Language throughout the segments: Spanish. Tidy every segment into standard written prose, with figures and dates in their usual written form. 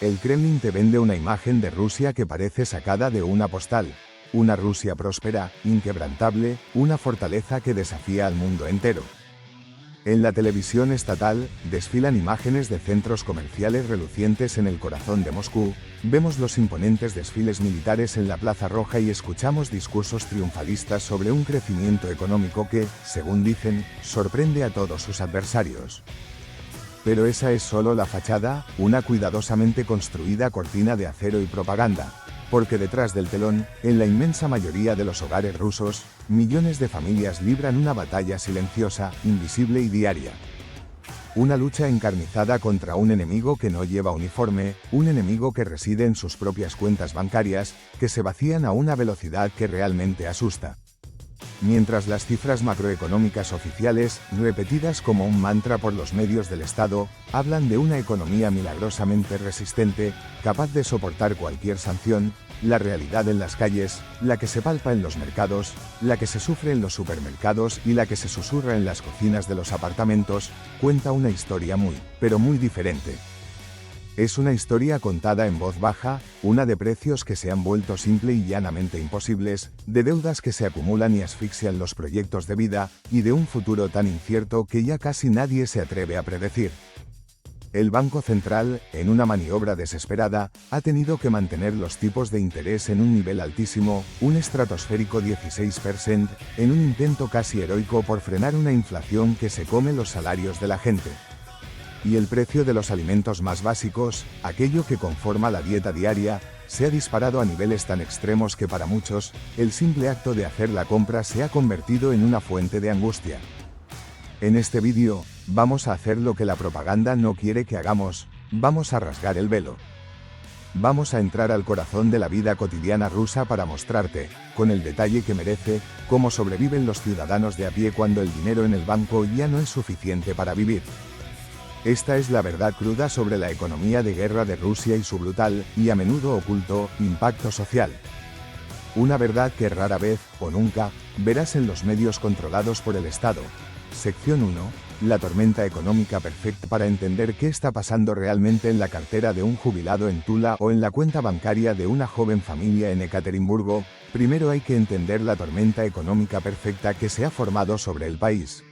El Kremlin te vende una imagen de Rusia que parece sacada de una postal. Una Rusia próspera, inquebrantable, una fortaleza que desafía al mundo entero. En la televisión estatal, desfilan imágenes de centros comerciales relucientes en el corazón de Moscú, vemos los imponentes desfiles militares en la Plaza Roja y escuchamos discursos triunfalistas sobre un crecimiento económico que, según dicen, sorprende a todos sus adversarios. Pero esa es solo la fachada, una cuidadosamente construida cortina de acero y propaganda. Porque detrás del telón, en la inmensa mayoría de los hogares rusos, millones de familias libran una batalla silenciosa, invisible y diaria. Una lucha encarnizada contra un enemigo que no lleva uniforme, un enemigo que reside en sus propias cuentas bancarias, que se vacían a una velocidad que realmente asusta. Mientras las cifras macroeconómicas oficiales, repetidas como un mantra por los medios del Estado, hablan de una economía milagrosamente resistente, capaz de soportar cualquier sanción, la realidad en las calles, la que se palpa en los mercados, la que se sufre en los supermercados y la que se susurra en las cocinas de los apartamentos, cuenta una historia muy, pero muy diferente. Es una historia contada en voz baja, una de precios que se han vuelto simple y llanamente imposibles, de deudas que se acumulan y asfixian los proyectos de vida, y de un futuro tan incierto que ya casi nadie se atreve a predecir. El Banco Central, en una maniobra desesperada, ha tenido que mantener los tipos de interés en un nivel altísimo, un estratosférico 16%, en un intento casi heroico por frenar una inflación que se come los salarios de la gente. Y el precio de los alimentos más básicos, aquello que conforma la dieta diaria, se ha disparado a niveles tan extremos que para muchos, el simple acto de hacer la compra se ha convertido en una fuente de angustia. En este vídeo, vamos a hacer lo que la propaganda no quiere que hagamos, vamos a rasgar el velo. Vamos a entrar al corazón de la vida cotidiana rusa para mostrarte, con el detalle que merece, cómo sobreviven los ciudadanos de a pie cuando el dinero en el banco ya no es suficiente para vivir. Esta es la verdad cruda sobre la economía de guerra de Rusia y su brutal, y a menudo oculto, impacto social. Una verdad que rara vez, o nunca, verás en los medios controlados por el Estado. Sección 1. La tormenta económica perfecta para entender qué está pasando realmente en la cartera de un jubilado en Tula o en la cuenta bancaria de una joven familia en Ekaterimburgo, primero hay que entender la tormenta económica perfecta que se ha formado sobre el país.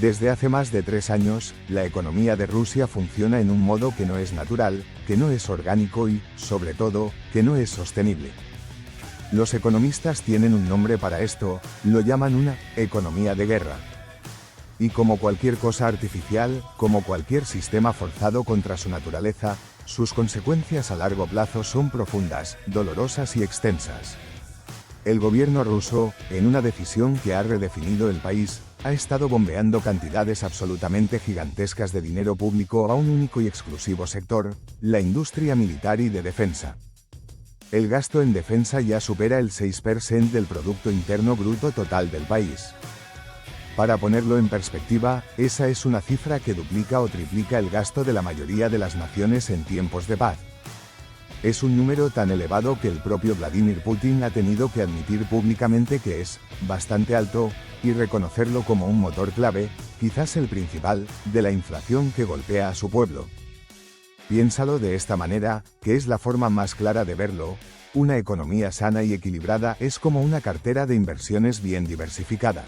Desde hace más de 3 años, la economía de Rusia funciona en un modo que no es natural, que no es orgánico y, sobre todo, que no es sostenible. Los economistas tienen un nombre para esto, lo llaman una economía de guerra. Y como cualquier cosa artificial, como cualquier sistema forzado contra su naturaleza, sus consecuencias a largo plazo son profundas, dolorosas y extensas. El gobierno ruso, en una decisión que ha redefinido el país, ha estado bombeando cantidades absolutamente gigantescas de dinero público a un único y exclusivo sector, la industria militar y de defensa. El gasto en defensa ya supera el 6% del Producto Interno Bruto total del país. Para ponerlo en perspectiva, esa es una cifra que duplica o triplica el gasto de la mayoría de las naciones en tiempos de paz. Es un número tan elevado que el propio Vladimir Putin ha tenido que admitir públicamente que es bastante alto, y reconocerlo como un motor clave, quizás el principal, de la inflación que golpea a su pueblo. Piénsalo de esta manera, que es la forma más clara de verlo, una economía sana y equilibrada es como una cartera de inversiones bien diversificada.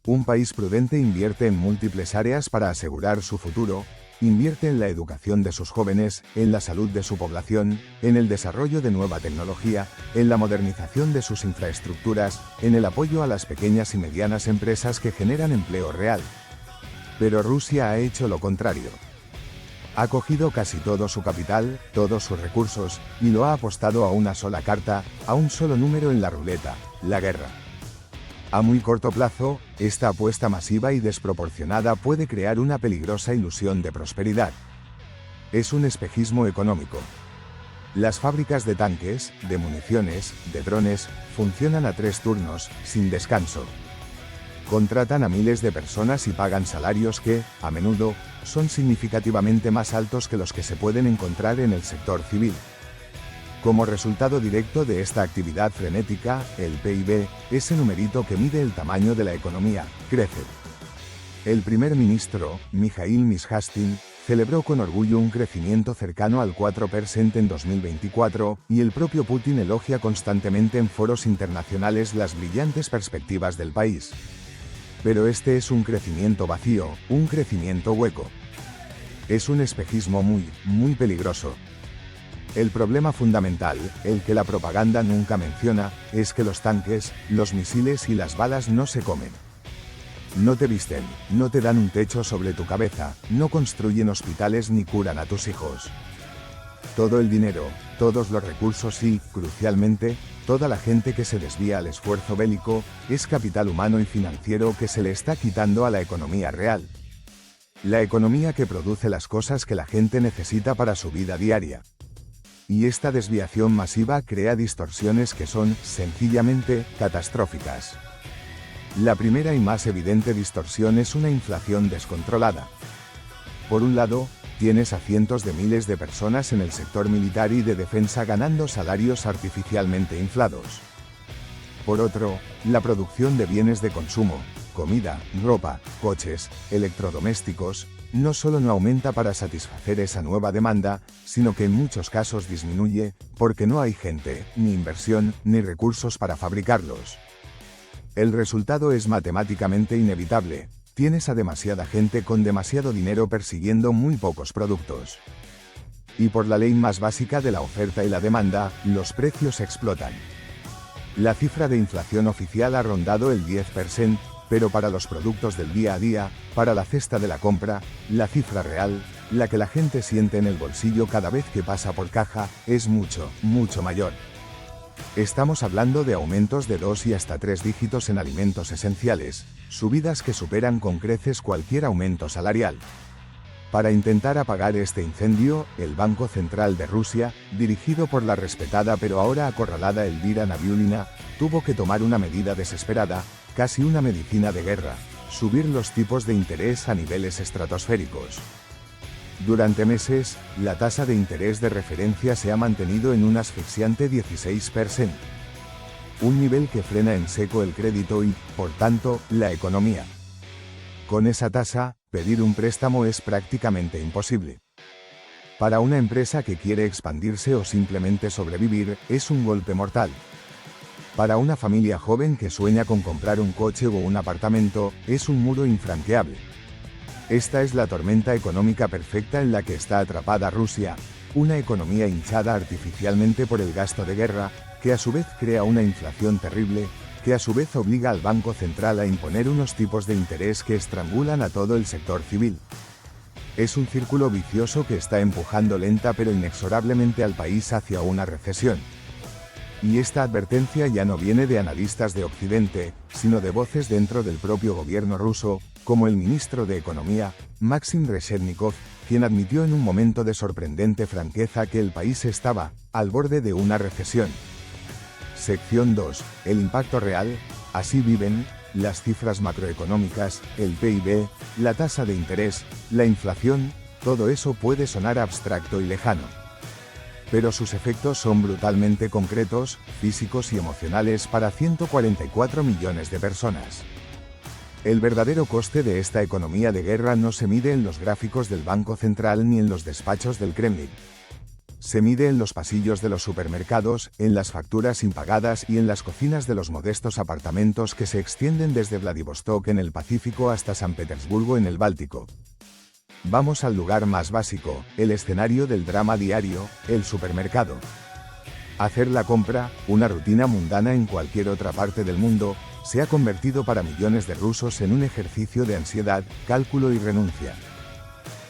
Un país prudente invierte en múltiples áreas para asegurar su futuro, invierte en la educación de sus jóvenes, en la salud de su población, en el desarrollo de nueva tecnología, en la modernización de sus infraestructuras, en el apoyo a las pequeñas y medianas empresas que generan empleo real. Pero Rusia ha hecho lo contrario. Ha cogido casi todo su capital, todos sus recursos, y lo ha apostado a una sola carta, a un solo número en la ruleta, la guerra. A muy corto plazo, esta apuesta masiva y desproporcionada puede crear una peligrosa ilusión de prosperidad. Es un espejismo económico. Las fábricas de tanques, de municiones, de drones, funcionan a 3 turnos, sin descanso. Contratan a miles de personas y pagan salarios que, a menudo, son significativamente más altos que los que se pueden encontrar en el sector civil. Como resultado directo de esta actividad frenética, el PIB, ese numerito que mide el tamaño de la economía, crece. El primer ministro, Mikhail Mishustin, celebró con orgullo un crecimiento cercano al 4% en 2024, y el propio Putin elogia constantemente en foros internacionales las brillantes perspectivas del país. Pero este es un crecimiento vacío, un crecimiento hueco. Es un espejismo muy peligroso. El problema fundamental, el que la propaganda nunca menciona, es que los tanques, los misiles y las balas no se comen. No te visten, no te dan un techo sobre tu cabeza, no construyen hospitales ni curan a tus hijos. Todo el dinero, todos los recursos y, crucialmente, toda la gente que se desvía al esfuerzo bélico, es capital humano y financiero que se le está quitando a la economía real. La economía que produce las cosas que la gente necesita para su vida diaria. Y esta desviación masiva crea distorsiones que son, sencillamente, catastróficas. La primera y más evidente distorsión es una inflación descontrolada. Por un lado, tienes a cientos de miles de personas en el sector militar y de defensa ganando salarios artificialmente inflados. Por otro, la producción de bienes de consumo, comida, ropa, coches, electrodomésticos, no solo no aumenta para satisfacer esa nueva demanda, sino que en muchos casos disminuye, porque no hay gente, ni inversión, ni recursos para fabricarlos. El resultado es matemáticamente inevitable. Tienes a demasiada gente con demasiado dinero persiguiendo muy pocos productos. Y por la ley más básica de la oferta y la demanda, los precios explotan. La cifra de inflación oficial ha rondado el 10%, pero para los productos del día a día, para la cesta de la compra, la cifra real, la que la gente siente en el bolsillo cada vez que pasa por caja, es mucho mayor. Estamos hablando de aumentos de 2 y hasta 3 dígitos en alimentos esenciales, subidas que superan con creces cualquier aumento salarial. Para intentar apagar este incendio, el Banco Central de Rusia, dirigido por la respetada pero ahora acorralada Elvira Nabiullina, tuvo que tomar una medida desesperada, casi una medicina de guerra: subir los tipos de interés a niveles estratosféricos. Durante meses, la tasa de interés de referencia se ha mantenido en un asfixiante 16%. Un nivel que frena en seco el crédito y, por tanto, la economía. Con esa tasa, pedir un préstamo es prácticamente imposible. Para una empresa que quiere expandirse o simplemente sobrevivir, es un golpe mortal. Para una familia joven que sueña con comprar un coche o un apartamento, es un muro infranqueable. Esta es la tormenta económica perfecta en la que está atrapada Rusia, una economía hinchada artificialmente por el gasto de guerra, que a su vez crea una inflación terrible, que a su vez obliga al Banco Central a imponer unos tipos de interés que estrangulan a todo el sector civil. Es un círculo vicioso que está empujando lenta pero inexorablemente al país hacia una recesión. Y esta advertencia ya no viene de analistas de Occidente, sino de voces dentro del propio gobierno ruso, como el ministro de Economía, Maxim Reshetnikov, quien admitió en un momento de sorprendente franqueza que el país estaba al borde de una recesión. Sección 2. El impacto real. Así viven las cifras macroeconómicas, el PIB, la tasa de interés, la inflación. Todo eso puede sonar abstracto y lejano. Pero sus efectos son brutalmente concretos, físicos y emocionales para 144 millones de personas. El verdadero coste de esta economía de guerra no se mide en los gráficos del Banco Central ni en los despachos del Kremlin. Se mide en los pasillos de los supermercados, en las facturas impagadas y en las cocinas de los modestos apartamentos que se extienden desde Vladivostok en el Pacífico hasta San Petersburgo en el Báltico. Vamos al lugar más básico, el escenario del drama diario, el supermercado. Hacer la compra, una rutina mundana en cualquier otra parte del mundo, se ha convertido para millones de rusos en un ejercicio de ansiedad, cálculo y renuncia.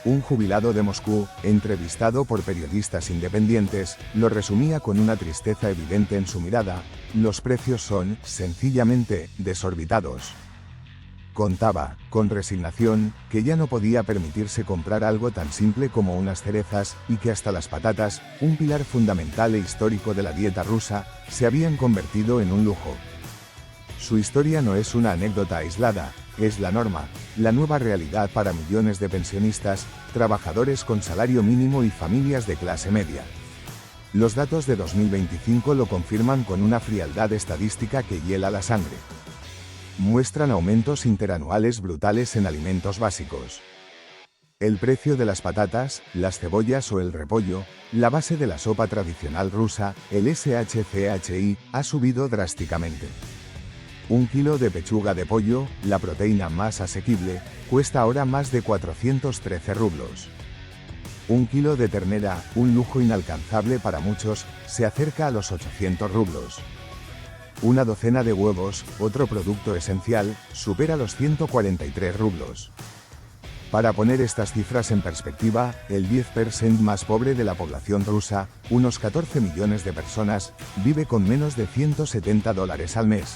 Un jubilado de Moscú, entrevistado por periodistas independientes, lo resumía con una tristeza evidente en su mirada: los precios son, sencillamente, desorbitados. Contaba, con resignación, que ya no podía permitirse comprar algo tan simple como unas cerezas, y que hasta las patatas, un pilar fundamental e histórico de la dieta rusa, se habían convertido en un lujo. Su historia no es una anécdota aislada, es la norma, la nueva realidad para millones de pensionistas, trabajadores con salario mínimo y familias de clase media. Los datos de 2025 lo confirman con una frialdad estadística que hiela la sangre. Muestran aumentos interanuales brutales en alimentos básicos. El precio de las patatas, las cebollas o el repollo, la base de la sopa tradicional rusa, el SHCHI, ha subido drásticamente. Un kilo de pechuga de pollo, la proteína más asequible, cuesta ahora más de 413 rublos. Un kilo de ternera, un lujo inalcanzable para muchos, se acerca a los 800 rublos. Una docena de huevos, otro producto esencial, supera los 143 rublos. Para poner estas cifras en perspectiva, el 10% más pobre de la población rusa, unos 14 millones de personas, vive con menos de $170 al mes.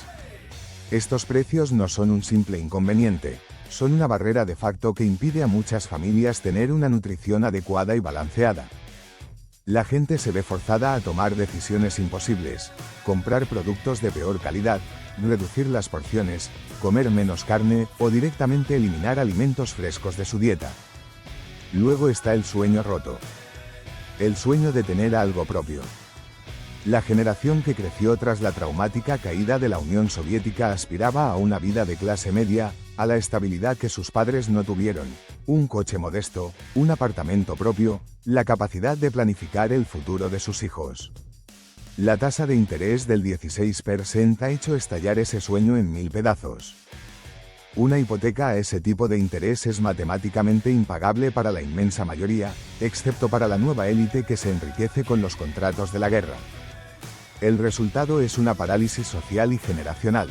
Estos precios no son un simple inconveniente, son una barrera de facto que impide a muchas familias tener una nutrición adecuada y balanceada. La gente se ve forzada a tomar decisiones imposibles, comprar productos de peor calidad, reducir las porciones, comer menos carne o directamente eliminar alimentos frescos de su dieta. Luego está el sueño roto. El sueño de tener algo propio. La generación que creció tras la traumática caída de la Unión Soviética aspiraba a una vida de clase media, a la estabilidad que sus padres no tuvieron, un coche modesto, un apartamento propio, la capacidad de planificar el futuro de sus hijos. La tasa de interés del 16% ha hecho estallar ese sueño en 1000 pedazos. Una hipoteca a ese tipo de interés es matemáticamente impagable para la inmensa mayoría, excepto para la nueva élite que se enriquece con los contratos de la guerra. El resultado es una parálisis social y generacional.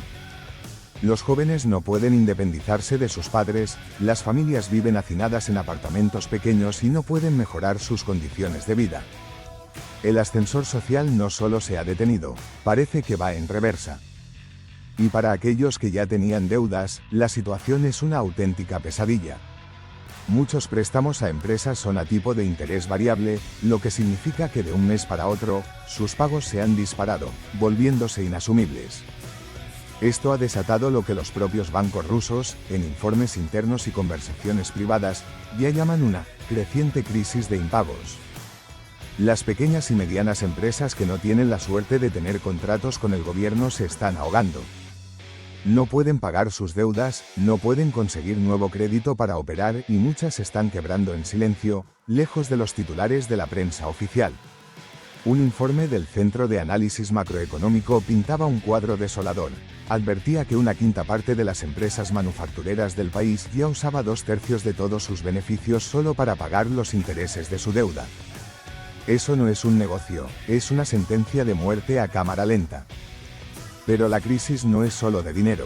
Los jóvenes no pueden independizarse de sus padres, las familias viven hacinadas en apartamentos pequeños y no pueden mejorar sus condiciones de vida. El ascensor social no solo se ha detenido, parece que va en reversa. Y para aquellos que ya tenían deudas, la situación es una auténtica pesadilla. Muchos préstamos a empresas son a tipo de interés variable, lo que significa que de un mes para otro, sus pagos se han disparado, volviéndose inasumibles. Esto ha desatado lo que los propios bancos rusos, en informes internos y conversaciones privadas, ya llaman una creciente crisis de impagos. Las pequeñas y medianas empresas que no tienen la suerte de tener contratos con el gobierno se están ahogando. No pueden pagar sus deudas, no pueden conseguir nuevo crédito para operar y muchas están quebrando en silencio, lejos de los titulares de la prensa oficial. Un informe del Centro de Análisis Macroeconómico pintaba un cuadro desolador. Advertía que una quinta parte de las empresas manufactureras del país ya usaba 2/3 de todos sus beneficios solo para pagar los intereses de su deuda. Eso no es un negocio, es una sentencia de muerte a cámara lenta. Pero la crisis no es solo de dinero.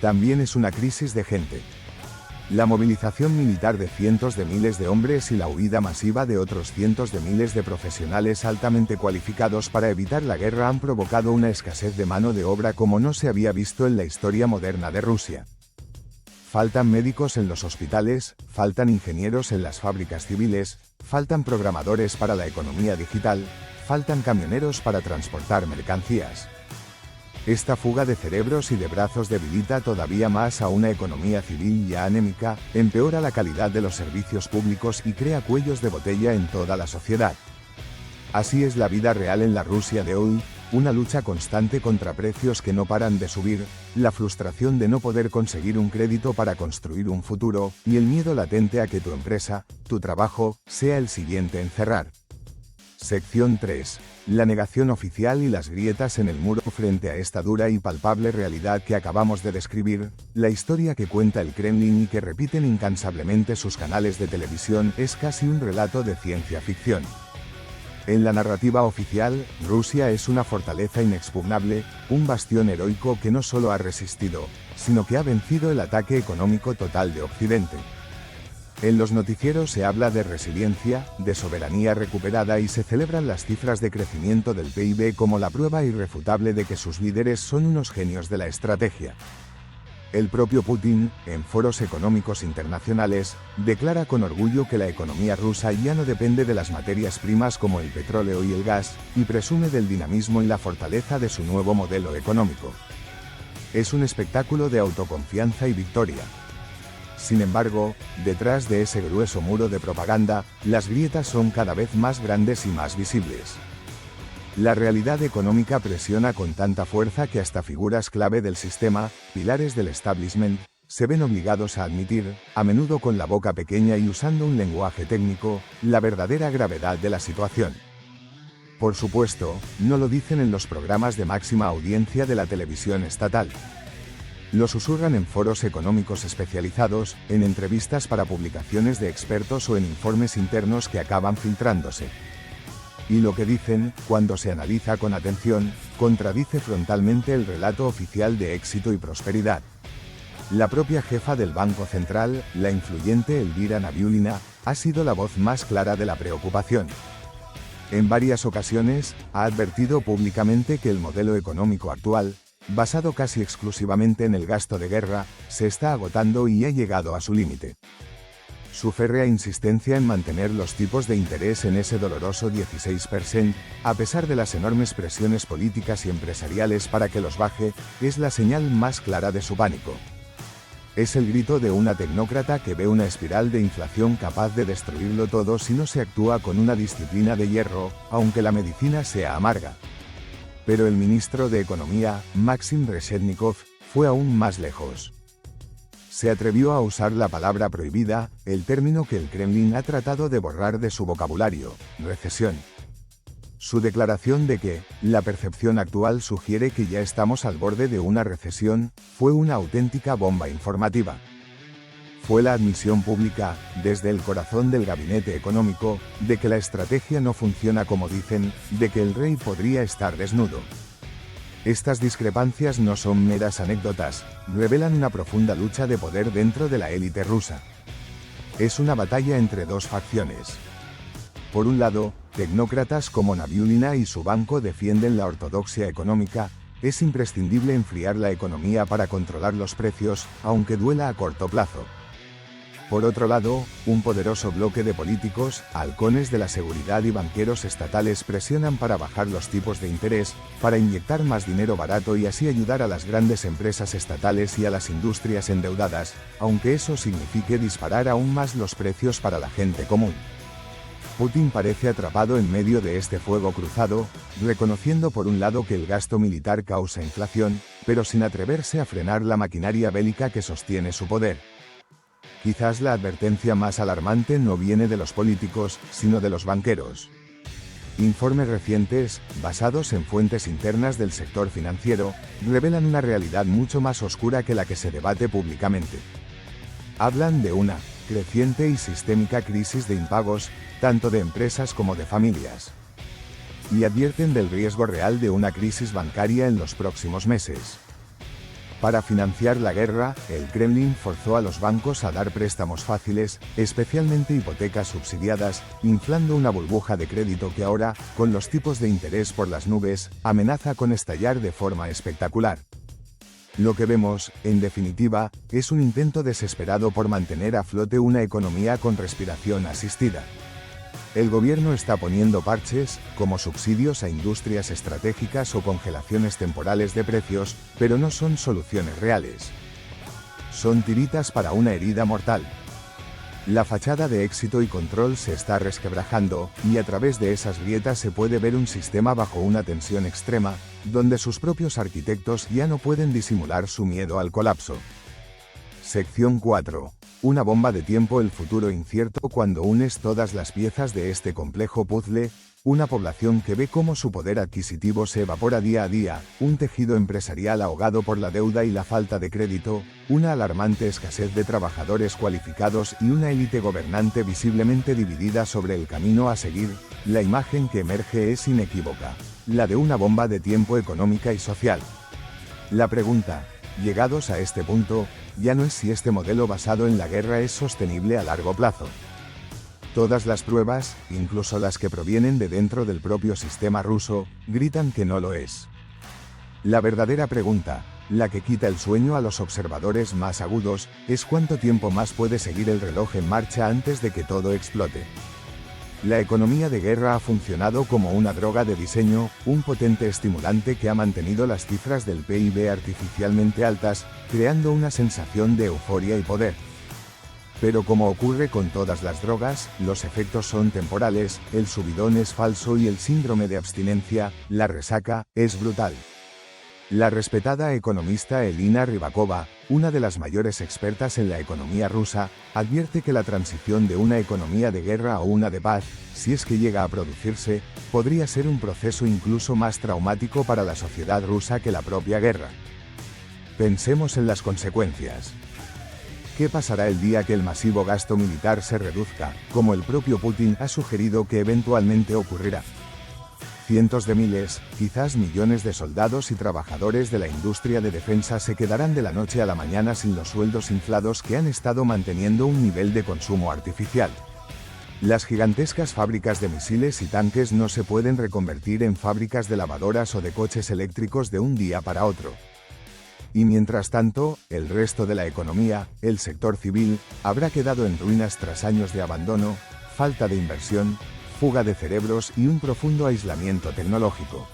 También es una crisis de gente. La movilización militar de cientos de miles de hombres y la huida masiva de otros cientos de miles de profesionales altamente cualificados para evitar la guerra han provocado una escasez de mano de obra como no se había visto en la historia moderna de Rusia. Faltan médicos en los hospitales, faltan ingenieros en las fábricas civiles, faltan programadores para la economía digital, faltan camioneros para transportar mercancías. Esta fuga de cerebros y de brazos debilita todavía más a una economía civil ya anémica, empeora la calidad de los servicios públicos y crea cuellos de botella en toda la sociedad. Así es la vida real en la Rusia de hoy, una lucha constante contra precios que no paran de subir, la frustración de no poder conseguir un crédito para construir un futuro, y el miedo latente a que tu empresa, tu trabajo, sea el siguiente en cerrar. Sección 3. La negación oficial y las grietas en el muro. Frente a esta dura y palpable realidad que acabamos de describir, la historia que cuenta el Kremlin y que repiten incansablemente sus canales de televisión es casi un relato de ciencia ficción. En la narrativa oficial, Rusia es una fortaleza inexpugnable, un bastión heroico que no solo ha resistido, sino que ha vencido el ataque económico total de Occidente. En los noticieros se habla de resiliencia, de soberanía recuperada y se celebran las cifras de crecimiento del PIB como la prueba irrefutable de que sus líderes son unos genios de la estrategia. El propio Putin, en foros económicos internacionales, declara con orgullo que la economía rusa ya no depende de las materias primas como el petróleo y el gas, y presume del dinamismo y la fortaleza de su nuevo modelo económico. Es un espectáculo de autoconfianza y victoria. Sin embargo, detrás de ese grueso muro de propaganda, las grietas son cada vez más grandes y más visibles. La realidad económica presiona con tanta fuerza que hasta figuras clave del sistema, pilares del establishment, se ven obligados a admitir, a menudo con la boca pequeña y usando un lenguaje técnico, la verdadera gravedad de la situación. Por supuesto, no lo dicen en los programas de máxima audiencia de la televisión estatal. Lo susurran en foros económicos especializados, en entrevistas para publicaciones de expertos o en informes internos que acaban filtrándose. Y lo que dicen, cuando se analiza con atención, contradice frontalmente el relato oficial de éxito y prosperidad. La propia jefa del Banco Central, la influyente Elvira Nabiulina, ha sido la voz más clara de la preocupación. En varias ocasiones, ha advertido públicamente que el modelo económico actual, basado casi exclusivamente en el gasto de guerra, se está agotando y ha llegado a su límite. Su férrea insistencia en mantener los tipos de interés en ese doloroso 16%, a pesar de las enormes presiones políticas y empresariales para que los baje, es la señal más clara de su pánico. Es el grito de una tecnócrata que ve una espiral de inflación capaz de destruirlo todo si no se actúa con una disciplina de hierro, aunque la medicina sea amarga. Pero el ministro de Economía, Maxim Reshetnikov, fue aún más lejos. Se atrevió a usar la palabra prohibida, el término que el Kremlin ha tratado de borrar de su vocabulario: recesión. Su declaración de que la percepción actual sugiere que ya estamos al borde de una recesión fue una auténtica bomba informativa. Fue la admisión pública, desde el corazón del gabinete económico, de que la estrategia no funciona como dicen, de que el rey podría estar desnudo. Estas discrepancias no son meras anécdotas, revelan una profunda lucha de poder dentro de la élite rusa. Es una batalla entre dos facciones. Por un lado, tecnócratas como Nabiulina y su banco defienden la ortodoxia económica. Es imprescindible enfriar la economía para controlar los precios, aunque duela a corto plazo. Por otro lado, un poderoso bloque de políticos, halcones de la seguridad y banqueros estatales presionan para bajar los tipos de interés, para inyectar más dinero barato y así ayudar a las grandes empresas estatales y a las industrias endeudadas, aunque eso signifique disparar aún más los precios para la gente común. Putin parece atrapado en medio de este fuego cruzado, reconociendo por un lado que el gasto militar causa inflación, pero sin atreverse a frenar la maquinaria bélica que sostiene su poder. Quizás la advertencia más alarmante no viene de los políticos, sino de los banqueros. Informes recientes, basados en fuentes internas del sector financiero, revelan una realidad mucho más oscura que la que se debate públicamente. Hablan de una creciente y sistémica crisis de impagos, tanto de empresas como de familias. Y advierten del riesgo real de una crisis bancaria en los próximos meses. Para financiar la guerra, el Kremlin forzó a los bancos a dar préstamos fáciles, especialmente hipotecas subsidiadas, inflando una burbuja de crédito que ahora, con los tipos de interés por las nubes, amenaza con estallar de forma espectacular. Lo que vemos, en definitiva, es un intento desesperado por mantener a flote una economía con respiración asistida. El gobierno está poniendo parches, como subsidios a industrias estratégicas o congelaciones temporales de precios, pero no son soluciones reales. Son tiritas para una herida mortal. La fachada de éxito y control se está resquebrajando, y a través de esas grietas se puede ver un sistema bajo una tensión extrema, donde sus propios arquitectos ya no pueden disimular su miedo al colapso. Sección 4. Una bomba de tiempo. El futuro incierto. Cuando unes todas las piezas de este complejo puzzle, una población que ve cómo su poder adquisitivo se evapora día a día, un tejido empresarial ahogado por la deuda y la falta de crédito, una alarmante escasez de trabajadores cualificados y una élite gobernante visiblemente dividida sobre el camino a seguir, la imagen que emerge es inequívoca, la de una bomba de tiempo económica y social. La pregunta, llegados a este punto, ya no es si este modelo basado en la guerra es sostenible a largo plazo. Todas las pruebas, incluso las que provienen de dentro del propio sistema ruso, gritan que no lo es. La verdadera pregunta, la que quita el sueño a los observadores más agudos, es cuánto tiempo más puede seguir el reloj en marcha antes de que todo explote. La economía de guerra ha funcionado como una droga de diseño, un potente estimulante que ha mantenido las cifras del PIB artificialmente altas, creando una sensación de euforia y poder. Pero como ocurre con todas las drogas, los efectos son temporales, el subidón es falso y el síndrome de abstinencia, la resaca, es brutal. La respetada economista Elina Rybakova, una de las mayores expertas en la economía rusa, advierte que la transición de una economía de guerra a una de paz, si es que llega a producirse, podría ser un proceso incluso más traumático para la sociedad rusa que la propia guerra. Pensemos en las consecuencias. ¿Qué pasará el día que el masivo gasto militar se reduzca, como el propio Putin ha sugerido que eventualmente ocurrirá? Cientos de miles, quizás millones de soldados y trabajadores de la industria de defensa se quedarán de la noche a la mañana sin los sueldos inflados que han estado manteniendo un nivel de consumo artificial. Las gigantescas fábricas de misiles y tanques no se pueden reconvertir en fábricas de lavadoras o de coches eléctricos de un día para otro. Y mientras tanto, el resto de la economía, el sector civil, habrá quedado en ruinas tras años de abandono, falta de inversión, fuga de cerebros y un profundo aislamiento tecnológico.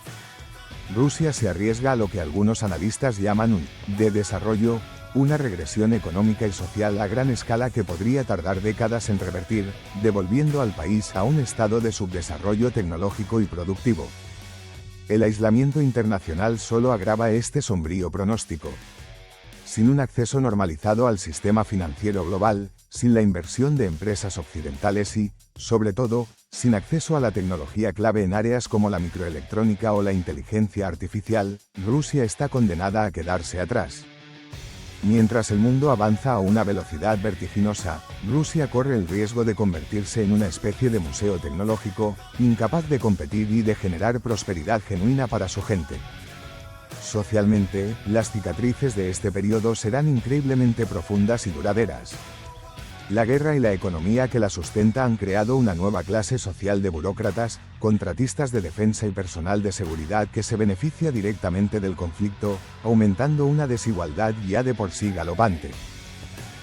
Rusia se arriesga a lo que algunos analistas llaman un desarrollo, una regresión económica y social a gran escala que podría tardar décadas en revertir, devolviendo al país a un estado de subdesarrollo tecnológico y productivo. El aislamiento internacional solo agrava este sombrío pronóstico. Sin un acceso normalizado al sistema financiero global, sin la inversión de empresas occidentales y, sobre todo, sin acceso a la tecnología clave en áreas como la microelectrónica o la inteligencia artificial, Rusia está condenada a quedarse atrás. Mientras el mundo avanza a una velocidad vertiginosa, Rusia corre el riesgo de convertirse en una especie de museo tecnológico, incapaz de competir y de generar prosperidad genuina para su gente. Socialmente, las cicatrices de este periodo serán increíblemente profundas y duraderas. La guerra y la economía que la sustenta han creado una nueva clase social de burócratas, contratistas de defensa y personal de seguridad que se beneficia directamente del conflicto, aumentando una desigualdad ya de por sí galopante.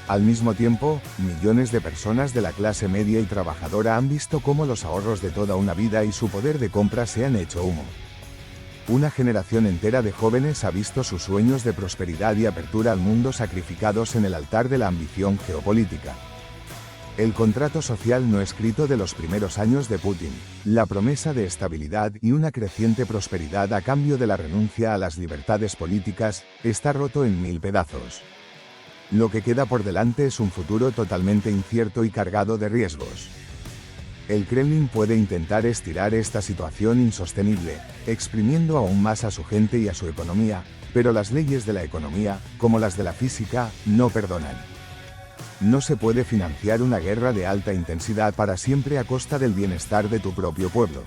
Al mismo tiempo, millones de personas de la clase media y trabajadora han visto cómo los ahorros de toda una vida y su poder de compra se han hecho humo. Una generación entera de jóvenes ha visto sus sueños de prosperidad y apertura al mundo sacrificados en el altar de la ambición geopolítica. El contrato social no escrito de los primeros años de Putin, la promesa de estabilidad y una creciente prosperidad a cambio de la renuncia a las libertades políticas, está roto en mil pedazos. Lo que queda por delante es un futuro totalmente incierto y cargado de riesgos. El Kremlin puede intentar estirar esta situación insostenible, exprimiendo aún más a su gente y a su economía, pero las leyes de la economía, como las de la física, no perdonan. No se puede financiar una guerra de alta intensidad para siempre a costa del bienestar de tu propio pueblo.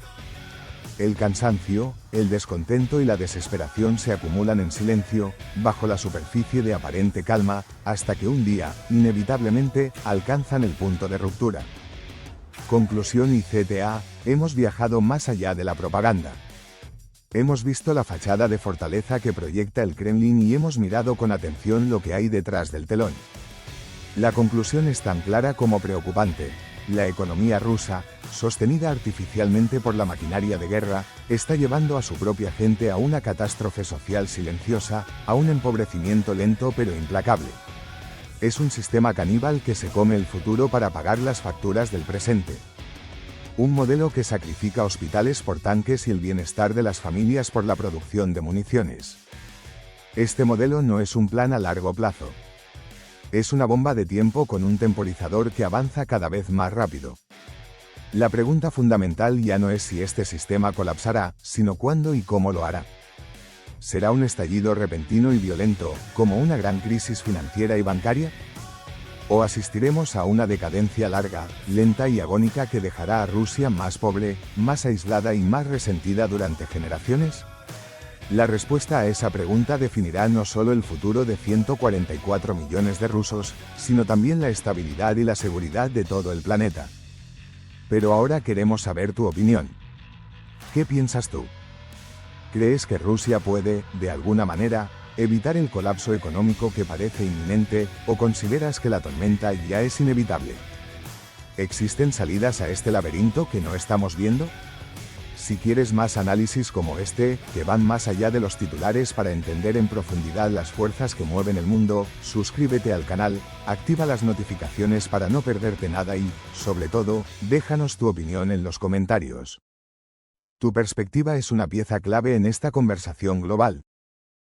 El cansancio, el descontento y la desesperación se acumulan en silencio, bajo la superficie de aparente calma, hasta que un día, inevitablemente, alcanzan el punto de ruptura. Conclusión y CTA, hemos viajado más allá de la propaganda. Hemos visto la fachada de fortaleza que proyecta el Kremlin y hemos mirado con atención lo que hay detrás del telón. La conclusión es tan clara como preocupante. La economía rusa, sostenida artificialmente por la maquinaria de guerra, está llevando a su propia gente a una catástrofe social silenciosa, a un empobrecimiento lento pero implacable. Es un sistema caníbal que se come el futuro para pagar las facturas del presente. Un modelo que sacrifica hospitales por tanques y el bienestar de las familias por la producción de municiones. Este modelo no es un plan a largo plazo. Es una bomba de tiempo con un temporizador que avanza cada vez más rápido. La pregunta fundamental ya no es si este sistema colapsará, sino cuándo y cómo lo hará. ¿Será un estallido repentino y violento, como una gran crisis financiera y bancaria? ¿O asistiremos a una decadencia larga, lenta y agónica que dejará a Rusia más pobre, más aislada y más resentida durante generaciones? La respuesta a esa pregunta definirá no solo el futuro de 144 millones de rusos, sino también la estabilidad y la seguridad de todo el planeta. Pero ahora queremos saber tu opinión. ¿Qué piensas tú? ¿Crees que Rusia puede, de alguna manera, evitar el colapso económico que parece inminente, o consideras que la tormenta ya es inevitable? ¿Existen salidas a este laberinto que no estamos viendo? Si quieres más análisis como este, que van más allá de los titulares para entender en profundidad las fuerzas que mueven el mundo, suscríbete al canal, activa las notificaciones para no perderte nada y, sobre todo, déjanos tu opinión en los comentarios. Tu perspectiva es una pieza clave en esta conversación global.